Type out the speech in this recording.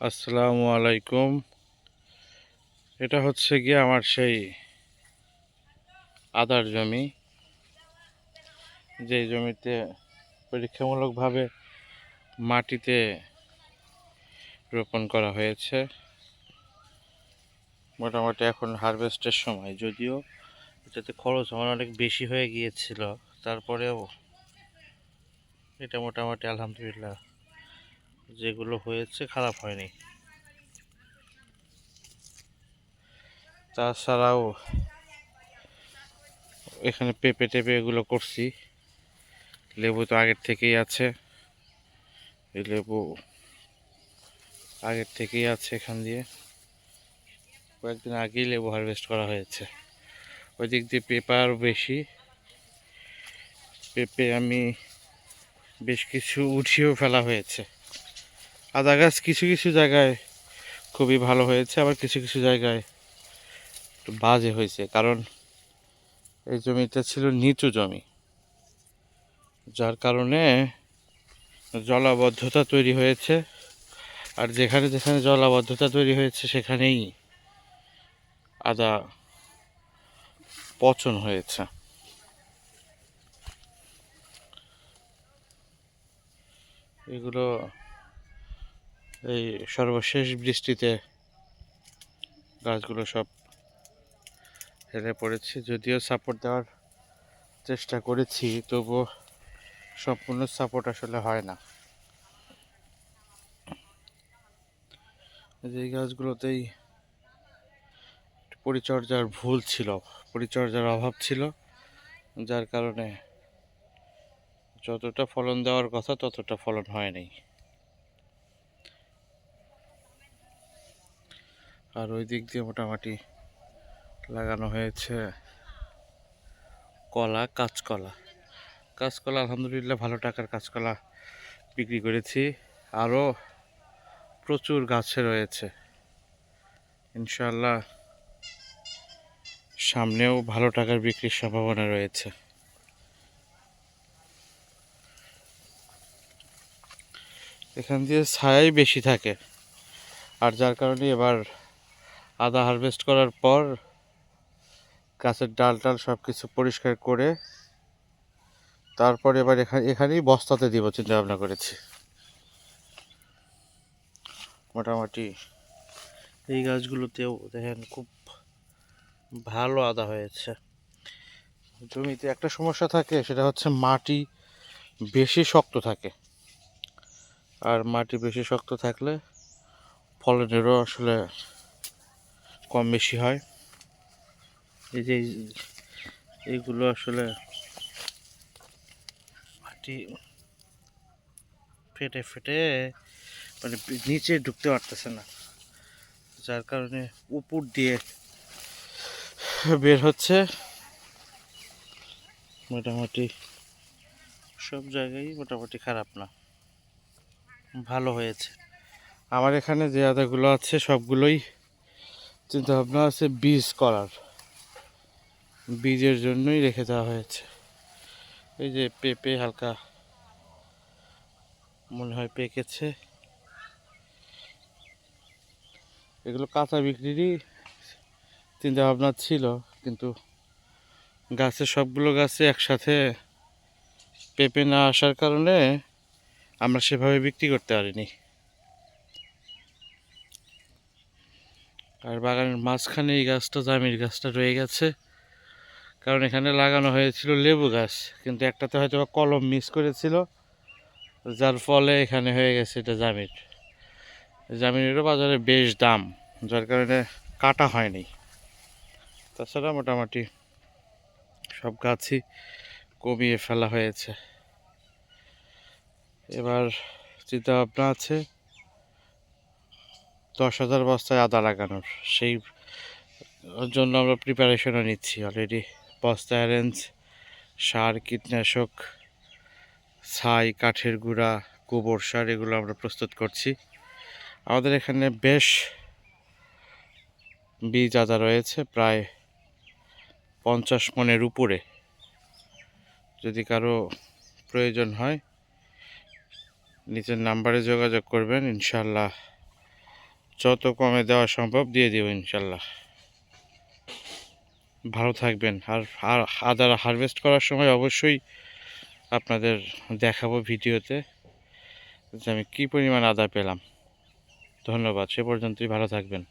আসসালামু আলাইকুম। এটা হচ্ছে গিয়ে আমার সেই আদার জমি, যে জমিতে পরীক্ষামূলকভাবে মাটিতে রোপণ করা হয়েছে। মোটামুটি এখন হারভেস্টের সময়, যদিও এটাতে খরচ আমার অনেক বেশি হয়ে গিয়েছিল, তারপরেও এটা মোটামুটি আলহামদুলিল্লাহ যেগুলো হয়েছে খারাপ হয়নি। তাছাড়াও এখানে পেঁপে টেপে এগুলো করছি। লেবু তো আগের থেকেই আছে, এই লেবু আগের থেকেই আছে। এখান দিয়ে কয়েকদিন আগেই লেবু হারভেস্ট করা হয়েছে। ওই দিক দিয়ে পেঁপে আরও বেশি। পেঁপে আমি বেশ কিছু উঠিয়েও ফেলা হয়েছে। আদা গাছ কিছু কিছু জায়গায় খুবই ভালো হয়েছে, আবার কিছু কিছু জায়গায় একটু বাজে হয়েছে, কারণ এই জমিটা ছিল নিচু জমি, যার কারণে জলাবদ্ধতা তৈরি হয়েছে। আর যেখানে যেখানে জলাবদ্ধতা তৈরি হয়েছে সেখানেই আদা পচন হয়েছে। এগুলো এই সর্বশেষ বৃষ্টিতে গাছগুলো সব হেলে পড়েছে। যদিও সাপোর্ট দেওয়ার চেষ্টা করেছি, তবুও সম্পূর্ণ সাপোর্ট আসলে হয় না। এই গাছগুলোতেই পরিচর্যার ভুল ছিল, পরিচর্যার অভাব ছিল, যার কারণে যতটা ফলন দেওয়ার কথা ততটা ফলন হয়নি। আর ওই দিক দিয়ে মোটামুটি লাগানো হয়েছে কলা, কাঁচকলা। কাঁচকলা আলহামদুলিল্লাহ ভালো টাকার কাঁচকলা বিক্রি করেছি। আরও প্রচুর গাছে রয়েছে, ইনশাআল্লাহ সামনেও ভালো টাকার বিক্রির সম্ভাবনা রয়েছে। এখান দিয়ে ছায়াই বেশি থাকে, আর যার কারণে এবার আদা হারভেস্ট করার পর গাছের ডাল টাল সব কিছু পরিষ্কার করে তারপর এবার এখানেই বস্তাতে দিব চিন্তা ভাবনা করেছি। মোটামুটি এই গাছগুলোতেও দেখেন খুব ভালো আদা হয়েছে। জমিতে একটা সমস্যা থাকে, সেটা হচ্ছে মাটি বেশি শক্ত থাকে, আর মাটি বেশি শক্ত থাকলে ফলনেরও আসলে কম বেশি হয়। এই যে এইগুলো আসলে মাটি ফেটে ফেটে মানে নিচে ঢুকতে পারতেছে না, যার কারণে উপর দিয়ে বের হচ্ছে। মোটামুটি সব জায়গায় মোটামুটি খারাপ না, ভালো হয়েছে। আমার এখানে যে আদাগুলো আছে সবগুলোই চিন্তা ভাবনা আছে বীজ করার, বীজের জন্যই রেখে দেওয়া হয়েছে। এই যে পেঁপে হালকা মনে হয় পেকেছে, এগুলো কাঁচা বিক্রিরই চিন্তা ভাবনা ছিল, কিন্তু সবগুলো গাছে একসাথে পেঁপে না আসার কারণে আমরা সেভাবে বিক্রি করতে পারিনি। আর বাগানের মাঝখানে এই গাছটা, জামির গাছটা রয়ে গেছে, কারণ এখানে লাগানো হয়েছিল লেবু গাছ, কিন্তু একটাতে হয়তো বা কলম মিস করেছিল, যার ফলে এখানে হয়ে গেছে এটা জামির। জামিনেরও বাজারে বেশ দাম, যার কারণে কাটা হয়নি। তাছাড়া মোটামুটি সব গাছই কমিয়ে ফেলা হয়েছে। এবার চিন্তা ভাবনা আছে 10,000 বস্তায় আদা লাগানোর, সেই জন্য আমরা প্রিপারেশনও নিচ্ছি অলরেডি। বস্তা অ্যারেঞ্জ, সার, কীটনাশক, ছাই, কাঠের গুঁড়া, গোবর সার, এগুলো আমরা প্রস্তুত করছি। আমাদের এখানে বেশ বীজ আদা রয়েছে, প্রায় 50 মনের উপরে। যদি কারো প্রয়োজন হয় নিচের নাম্বারে যোগাযোগ করবেন, ইনশাল্লাহ যত কমে দেওয়া সম্ভব দিয়ে দেবো ইনশাল্লাহ। ভালো থাকবেন। আর আদা হারভেস্ট করার সময় অবশ্যই আপনাদের দেখাবো ভিডিওতে যে আমি কী পরিমাণ আদা পেলাম। ধন্যবাদ, সে পর্যন্তই ভালো থাকবেন।